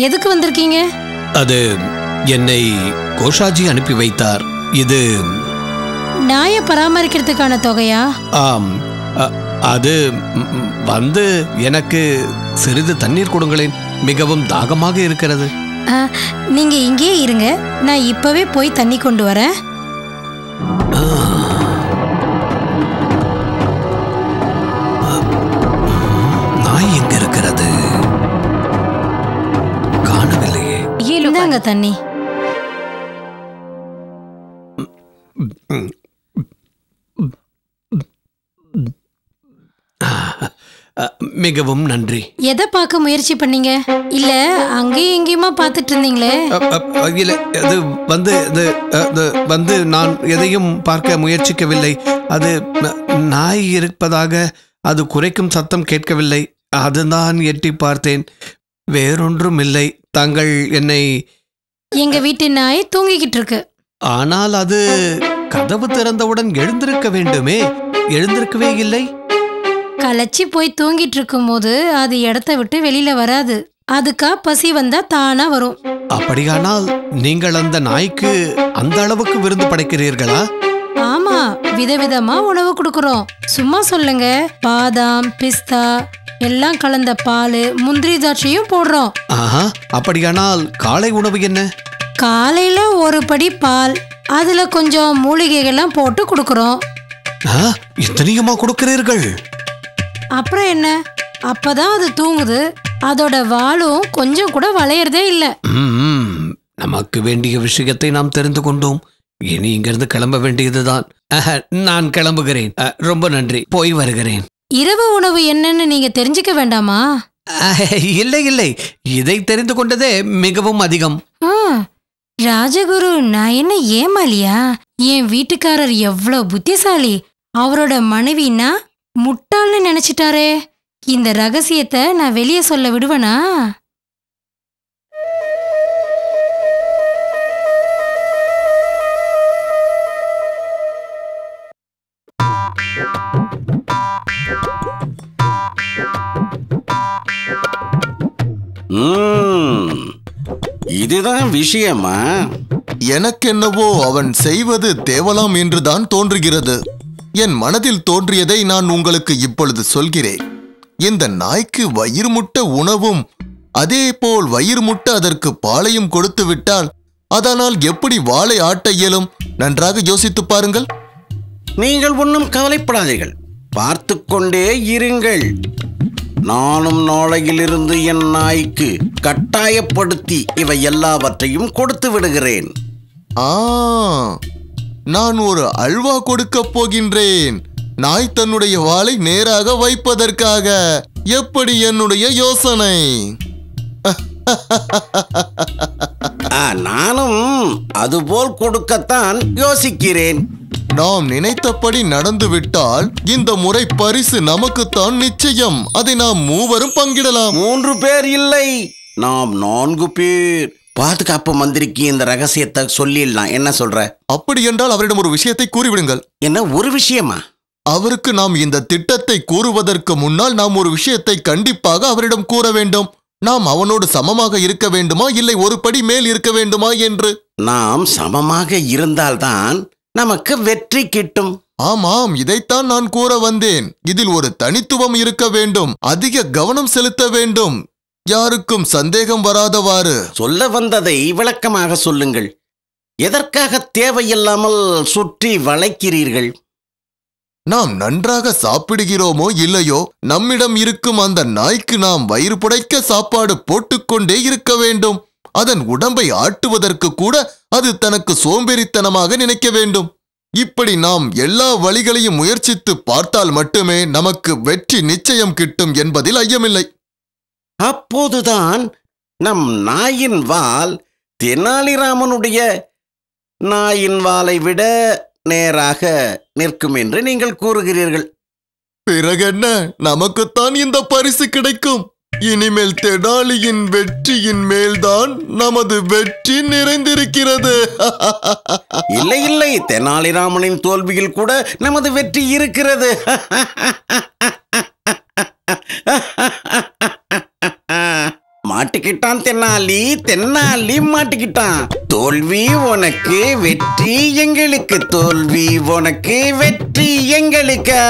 எதுக்கு வந்திருக்கீங்க? அது என்னை கோஷாஜி அனுப்பி வைத்தார். இது நாயை பராமரிக்கிறதுக்கான தொகையா? ஆம். அது வந்து எனக்கு சிறிது தண்ணீர் கொடுங்களேன், மிகவும் தாகமாக இருக்கிறது. நீங்க இங்கே இருங்க, நான் இப்பவே போய் தண்ணி கொண்டு வரேன். நாய் எங்க இருக்கிறது? காணவில்லையே. இந்தாங்க தண்ணி. மிகவும் நன்றி. எதை பார்க்க முயற்சி பண்ணீங்க? இல்ல அங்கேயும் எங்கேயுமா பார்த்துட்டு இருந்தீங்களே? இல்ல, அது வந்து நான் எதையும் பார்க்க முயற்சிக்கவில்லை. அது நாய் இருப்பதாக அது குரைக்கும் சத்தம் கேட்கவில்லை, அதுதான் எட்டி பார்த்தேன், வேறொன்றும் இல்லை. தாங்கள் என்னை... எங்க வீட்டு நாய் தூங்கிக்கிட்டு இருக்கு. ஆனால் அது கதவு திறந்தவுடன் எழுந்திருக்க வேண்டுமே, எழுந்திருக்கவே இல்லை. களைச்சி போய் தூங்கிட்டு இருக்கும் போது அது இடத்த விட்டு வெளியில வராது. அதுக்கா பசி வந்தா தானா வரும். அப்படியானால் நீங்கள் அந்த நாய்க்கு அந்த அளவுக்கு விருந்து படைக்கிறீர்களா? ஆமா, விதவிதமா உணவு கொடுக்கறோம். சும்மா சொல்லுங்க, பாதாம், பிஸ்தா எல்லாம் கலந்த பால், முந்திரி திராட்சையும் போடுறோம். ஆஹா, அப்படியானால் காலை உணவு என்ன? காலையில ஒரு படி பால், அதுல கொஞ்சம் மூலிகைகள்லாம் போட்டு கொடுக்கறோம். இத்தனையுமா கொடுக்கிறீர்கள்? அப்புறம் என்ன, அப்பதான் அது தூங்குது. அதோட வாலும் கொஞ்சம் கூட வளையறதே இல்ல. நமக்கு வேண்டிய விஷயத்தை நாம் தெரிந்து கொண்டோம். இனி இங்கிருந்து கிளம்ப வேண்டியதுதான். நான் கிளம்புகிறேன். ரொம்ப நன்றி, போய் வருகிறேன். இரவு உணவு என்னன்னு நீங்க தெரிஞ்சுக்க வேண்டாமா? இல்லை இல்லை, இதை தெரிந்து கொண்டதே மிகவும் அதிகம். ராஜகுரு, நான் என்ன ஏமாலியா? என் வீட்டுக்காரர் எவ்வளவு புத்திசாலி. அவரோட மனைவினா முட்டாள்னு நினைச்சிட்டாரே. இந்த ரகசியத்தை நான் வெளியே சொல்ல விடுவனா? இதுதான் விஷயமா? எனக்கென்னவோ அவன் செய்வது தேவலாம் என்றுதான் தோன்றுகிறது. என் மனதில் தோன்றியதை நான் உங்களுக்கு இப்பொழுது சொல்கிறேன். இந்த நாய்க்கு வயிறு முட்ட உணவும் அதே போல் வயிறு முட்ட அதற்கு பாலையும் கொடுத்து விட்டால் அதனால் எப்படி வாளை ஆட்ட இயலும்? நன்றாக யோசித்து பாருங்கள். நீங்கள் ஒன்றும் கவலைப்படாதீர்கள், பார்த்து கொண்டே இருங்கள். நானும் நாளையிலிருந்து என் நாய்க்கு கட்டாயப்படுத்தி இவை எல்லாவற்றையும் கொடுத்து விடுகிறேன். நான் ஒரு அல்வா கொடுக்க போகின்றேன். நாய் தன்னுடைய வாளை நேராக வைப்பதற்காக. எப்படி என்னுடைய யோசனை? நானும் அதுபோல் கொடுக்கத்தான் யோசிக்கிறேன். நாம் நினைத்தபடி நடந்துவிட்டால் இந்த முறை பரிசு நமக்குத்தான் நிச்சயம். அதை நாம் மூவரும் பங்கிடலாம். 3 பேர் இல்லை, நாம் 4 பேர். பாதுகாப்பு மந்திரிக்கு இந்த ரகசியத்தை சொல்லிடலாம், என்ன சொல்ற? அப்படி என்றால் அவரிடம் ஒரு விஷயத்தை கூறிவிடுங்கள். என்ன ஒரு விஷயமா? அவருக்கு நாம் இந்த திட்டத்தை கூறுவதற்கு முன்னால் நாம் ஒரு விஷயத்தை கண்டிப்பாக அவரிடம் கூற வேண்டும். நாம் அவனோடு சமமாக இருக்க வேண்டுமா, இல்லை ஒரு படி மேல் இருக்க வேண்டுமா என்று. நாம் சமமாக இருந்தால்தான் நமக்கு வெற்றி கிட்டும். ஆமாம், இதைத்தான் நான் கூற வந்தேன். இதில் ஒரு தனித்துவம் இருக்க வேண்டும். அதிக கவனம் செலுத்த வேண்டும். யாருக்கும் சந்தேகம் வராதவாறு. சொல்ல வந்ததை விளக்கமாக சொல்லுங்கள். எதற்காக தேவையில்லாமல் சுற்றி வளைக்கிறீர்கள்? நாம் நன்றாக சாப்பிடுகிறோமோ இல்லையோ, நம்மிடம் இருக்கும் அந்த நாய்க்கு நாம் வயிறு புடைக்க சாப்பாடு போட்டுக்கொண்டே இருக்க வேண்டும். அதன் உடம்பை ஆட்டுவதற்கு கூட அது தனக்கு சோம்பேறித்தனமாக நினைக்க வேண்டும். இப்படி நாம் எல்லா வழிகளையும் முயற்சித்து பார்த்தால் மட்டுமே நமக்கு வெற்றி நிச்சயம் கிட்டும் என்பதில் ஐயமில்லை. அப்போதுதான் நம் நாயின் வால் தெனாலிராமனுடைய நாயின் வாலை விட நேராக நிற்கும் என்று நீங்கள் கூறுகிறீர்கள். பிறகென்ன, நமக்குத்தான் இந்த பரிசு கிடைக்கும். இனிமேல் தெனாலியின் வெற்றியின் மேல்தான் நமது வெற்றி நிறைந்திருக்கிறது. இல்லை இல்லை, தெனாலிராமனின் தோல்வியில் கூட நமது வெற்றி இருக்கிறது. மாட்டிக்கிட்டான் தென்னாலி, தென்னாலி மாட்டிக்கிட்டான். தோல்வி உனக்கு வெற்றி எங்களுக்கு, தோல்வி உனக்கு வெற்றி எங்களுக்கு.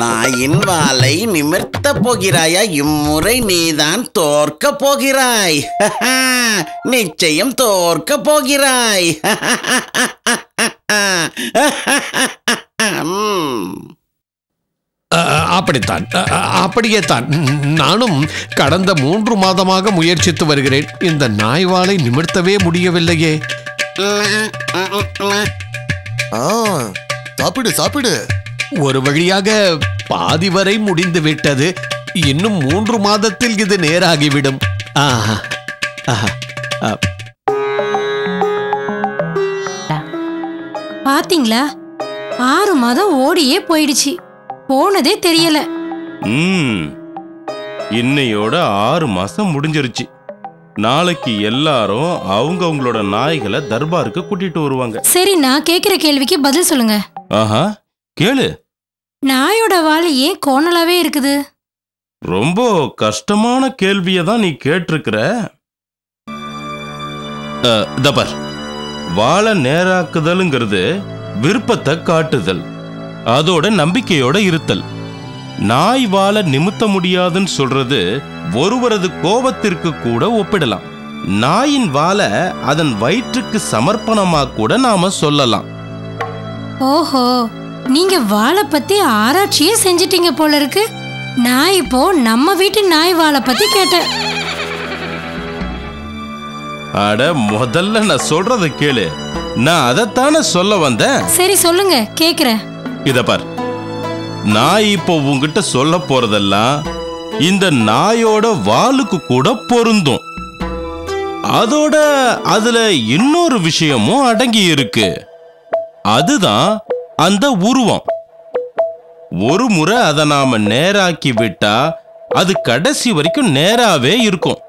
நாயின் வாலை நிமிர்த்த போகிறாயா? இம்முறை நீதான் தோற்க போகிறாய். நிச்சயம் தோற்க போகிறாய். அப்படித்தான், அப்படியே தான். நானும் கடந்த 3 மாதமாக முயற்சித்து வருகிறேன். இந்த நாய்வாலை நிமிர்த்தவே முடியவில்லையே. சாப்பிடு சாப்பிடு. ஒரு வழியாக பாதி வரை முடிந்து விட்டது. இன்னும் 3 மாதத்தில் இது நேராகிவிடும். பாத்தீங்களா, 6 மாதம் ஓடியே போயிடுச்சு, போனதே தெரியல. இன்னையோட 6 மாசம் முடிஞ்சிருச்சு. நாளைக்கு எல்லாரும் அவங்களோட நாய்களை தர்பாருக்கு கூட்டிட்டு வருவாங்க. சரி, நான் கேக்குற கேள்விக்கு பதில் சொல்லுங்க. ஆஹா, கேளு. நாயோட வால் ஏன் கோணலாவே இருக்குது? ரொம்ப கஷ்டமான கேள்வியை தான் நீ கேட்டிருக்கிற. தபர், வாழை நேராக்குதல்ங்கிறது விருப்பத்தை காட்டுதல், அதோட நம்பிக்கையோட இருத்தல். நாய் வாழை நிமித்த முடியாதுன்னு சொல்றது ஒருவரது கோபத்திற்கு கூட ஒப்பிடலாம். நாயின் வாழை அதன் வயிற்றுக்கு சமர்ப்பணமா கூட நாம சொல்லலாம். ஓஹோ, நீங்க வாழை பத்தி ஆராய்ச்சியே செஞ்சிட்டீங்க போல இருக்கு. நான் இப்போ நம்ம வீட்டு நாய் வாழை பத்தி கேட்டேன். அட, முதல்ல நான் சொல்றத கேளு. நான் அதைத்தானே சொல்ல வந்தேன். சரி சொல்லுங்க, கேக்குறேன். இத பார், நான் இப்போ உங்ககிட்ட சொல்ல போறதெல்லாம் இந்த நாயோட வாலுக்கு கூட பொருந்தும். அதோட அதுல இன்னொரு விஷயமும் அடங்கி இருக்கு. அதுதான் அந்த உருவம். ஒரு முறை அதை நாம நேராக்கி விட்டா அது கடைசி வரைக்கும் நேராவே இருக்கும்.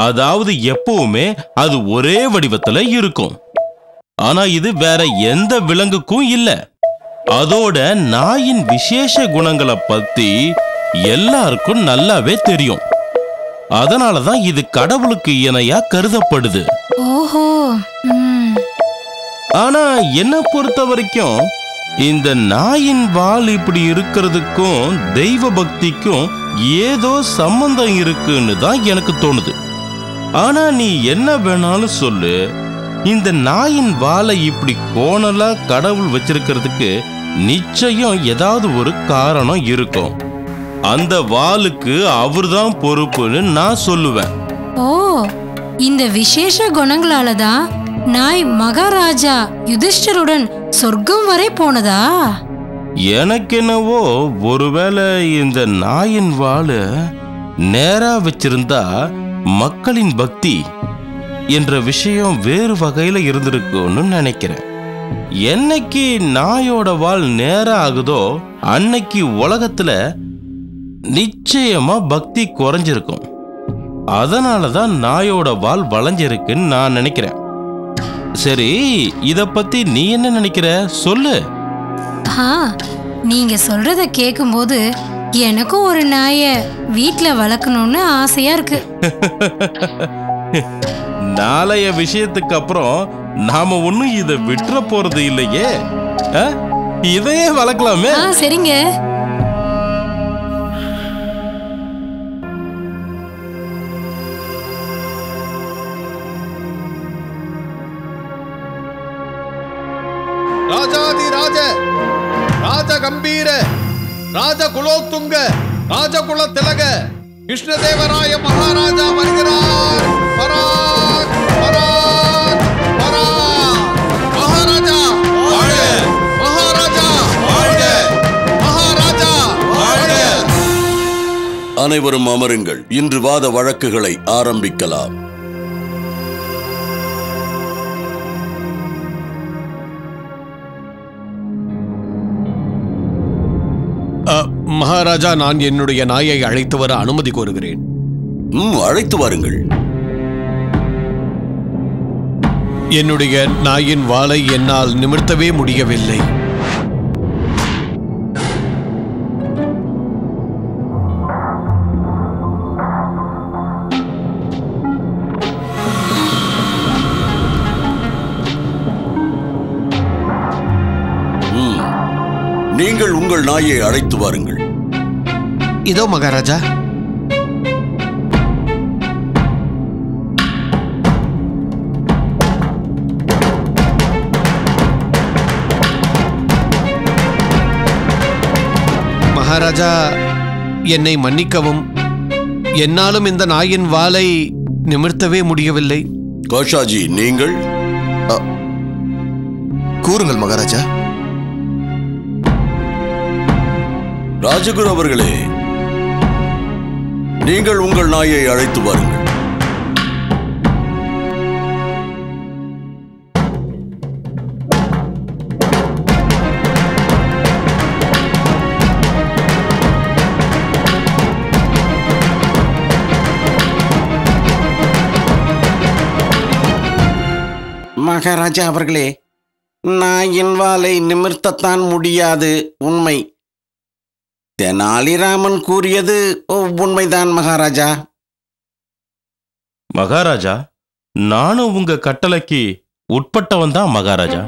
அதாவது எப்பவுமே அது ஒரே வடிவத்துல இருக்கும். ஆனா இது வேற எந்த விலங்குக்கும் இல்ல. அதோட நாயின் விசேஷ குணங்களை பத்தி எல்லாருக்கும் நல்லாவே தெரியும். அதனாலதான் இது கடவுளுக்கு இணையா கருதப்படுது. ஓஹோ. ஆனா என்ன பொறுத்த வரைக்கும் இந்த நாயின் வால் இப்படி இருக்கிறதுக்கும் தெய்வ பக்திக்கும் ஏதோ சம்பந்தம் இருக்குன்னு தான் எனக்கு தோணுது. ஆனா நீ என்ன வேணாலும் சொல்லு, இந்த நாயின் வாலை இப்படி கோணலா கடவுள் வச்சிருக்கிறதுக்கு நிச்சயம் ஏதாவது ஒரு காரணம் இருக்கும். அந்த வாலுக்கு அவர்தான் பொறுப்புன்னு நான் சொல்லுவேன். ஓ, இந்த விசேஷ குணங்களால தான் நாய் மகாராஜா யுதிஷ்டருடன் சொர்க்கம் வரை போனதா? எனக்கு என்னவோ ஒருவேளை இந்த நாயின் வாலை நேரா வச்சிருந்தா மக்களின் பக்தி என்ற விஷயம் வேறு வகையில இருந்திருக்கும்னு நினைக்கிறேன். என்னைக்கு நாயோட வால் நேரா ஆகுதோ அன்னைக்கு உலகத்துல நிச்சயமா பக்தி குறைஞ்சிருக்கும். அதனாலதான் நாயோட வால் வளைஞ்சிருக்குன்னு நான் நினைக்கிறேன். சரி, இத பத்தி நீ என்ன நினைக்கிற சொல்லு. நீங்க சொல்றத கேக்கும்போது எனக்கும் ஒரு நாய வீட்ல வளர்க்கணும்னு ஆசையா இருக்கு. நாளைய விஷயத்துக்கு அப்புறம் நாம ஒண்ணும் இத விட்டுற போறது இல்லையே. இதையே வளர்க்கலாமே. சரிங்க. ராஜாதி ராஜ ராஜ கம்பீர ராஜ குலோத்துங்க ராஜகுல திலக கிருஷ்ணதேவராய மகாராஜா வருகிறார். பராக் பராக் பராக். மகாராஜா வாழ்க, மகாராஜா வாழ்க, மகாராஜா வாழ்க. அனைவரும் அமருங்கள். இன்று வாத வழக்குகளை ஆரம்பிக்கலாம். மகாராஜா, நான் என்னுடைய நாயை அழைத்து வர அனுமதி கோருகிறேன். அழைத்து வாருங்கள். என்னுடைய நாயின் வாலை என்னால் நிமிர்த்தவே முடியவில்லை. நீங்கள் உங்கள் நாயை அழைத்து வாருங்கள். இதோ மகாராஜா. மகாராஜா, என்னை மன்னிக்கவும். என்னாலும் இந்த நாயின் வாலை நிமிர்த்தவே முடியவில்லை. காஷாஜி, நீங்கள் கூறுங்கள் மகாராஜா. ராஜகுரு அவர்களே, நீங்கள் உங்கள் நாயை அழைத்து வாருங்கள். மகாராஜா அவர்களே, நாயின் வாலை நிமிர்த்தத்தான் முடியாது, உண்மை. தெனாலிராமன் கூறியது உண்மைதான் மகாராஜா. மகாராஜா, நானும் உங்க கட்டளைக்கு உட்பட்டவன் தான் மகாராஜா.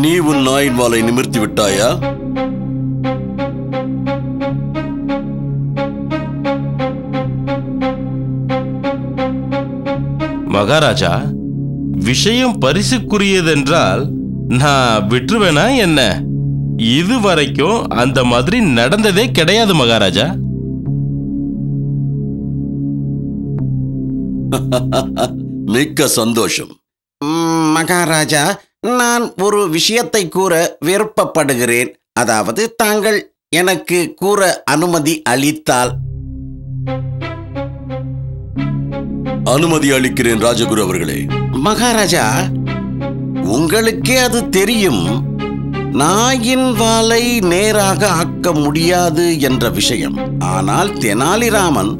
நீ உன் நாயின் வாலை நிமிர்த்தி விட்டாயா? மகாராஜா, விஷயம் பரிசுக்குரியதென்றால் நான் விட்டுருவேனா என்ன? இதுவரைக்கும் அந்த மாதிரி நடந்ததே கிடையாது மகாராஜா. மிக்க சந்தோஷம். மகாராஜா, நான் ஒரு விஷயத்தை கூற விருப்பப்படுகிறேன். அதாவது, தாங்கள் எனக்கு கூற அனுமதி அளித்தால். அனுமதி அளிக்கிறேன் ராஜகுரு அவர்களே. மகாராஜா, உங்களுக்கே அது தெரியும், நாயின் வாலை நேராக ஆக்க முடியாது என்ற விஷயம். ஆனால் தெனாலிராமன்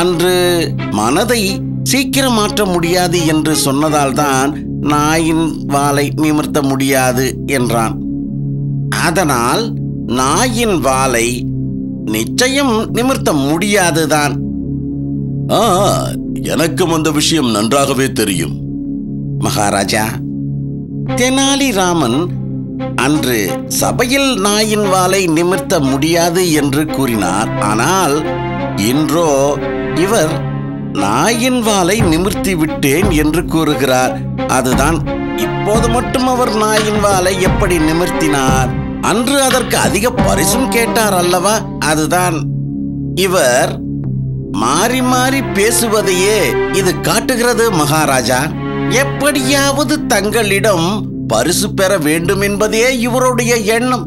அன்று மனதை சீக்கிரம் மாற்ற முடியாது என்று சொன்னதால் தான் நாயின் வாலை நிமிர்த்த முடியாது என்றான். அதனால் நாயின் வாலை நிச்சயம் நிமிர்த்த முடியாதுதான். எனக்கும் அந்த விஷயம் நன்றாகவே தெரியும் மகாராஜா. தெனாலிராமன் அன்று சபையில் நாயின் வாலை நிமிர்த்த முடியாது என்று கூறினார். ஆனால் இன்றோ இவர் நாயின் வாலை நிமிர்த்தி விட்டேன் என்று கூறுகிறார். அதுதான், இப்போது மட்டும் அவர் நாயின் வாலை எப்படி நிமிர்த்தினார்? அன்று அதற்கு அதிக பரிசும் கேட்டார் அல்லவா? அதுதான். இவர் மாறி மாறி பேசுவதையே இது காட்டுகிறது மகாராஜா. எப்படியாவது தங்களிடம் பரிசு பெற வேண்டும் என்பதே இவருடைய எண்ணம்.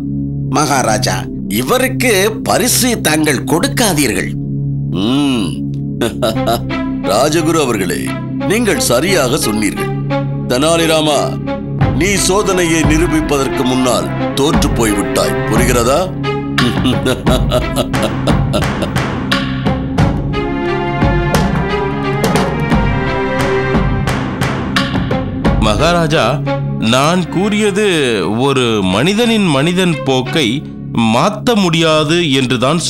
மகாராஜா, இவருக்கு பரிசு தாங்கள் கொடுக்காதீர்கள். ராஜகுரு அவர்களே, நீங்கள் சரியாக சொன்னீர்கள். தெனாலிராமா, நீ சோதனையை நிரூபிப்பதற்கு முன்னால் தோற்று போய்விட்டாய். புரிகிறதா? மகாராஜா, நான் கூறியது ஒரு மனிதனின் மனிதன் போக்கை மாற்ற முடியாது என்றுதான்